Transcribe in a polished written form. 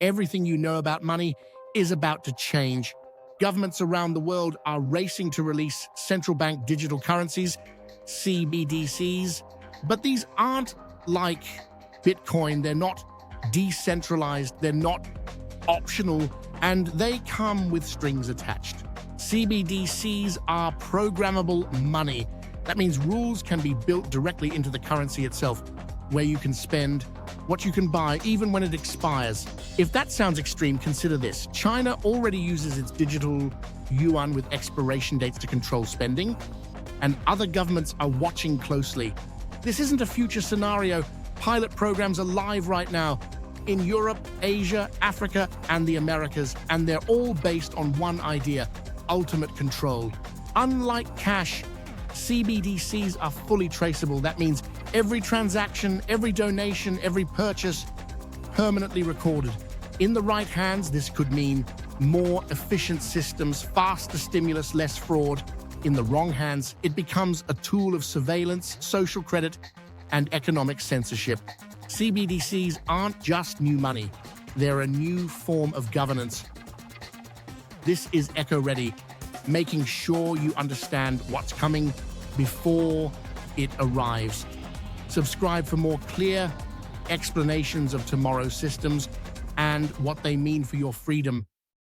Everything you know about money is about to change. Governments around the world are racing to release central bank digital currencies, CBDCs, but these aren't like Bitcoin. They're not decentralized, they're not optional, and they come with strings attached. CBDCs are programmable money. That means rules can be built directly into the currency itself, where you can spend, what you can buy, even when it expires. If that sounds extreme, consider this. China already uses its digital yuan with expiration dates to control spending, and other governments are watching closely. This isn't a future scenario. Pilot programs are live right now in Europe, Asia, Africa, and the Americas, and they're all based on one idea: ultimate control. Unlike cash, CBDCs are fully traceable. That means every transaction, every donation, every purchase, permanently recorded. In the right hands, this could mean more efficient systems, faster stimulus, less fraud. In the wrong hands, it becomes a tool of surveillance, social credit, and economic censorship. CBDCs aren't just new money. They're a new form of governance. This is EchoReady, making sure you understand what's coming before it arrives. Subscribe for more clear explanations of tomorrow's systems and what they mean for your freedom.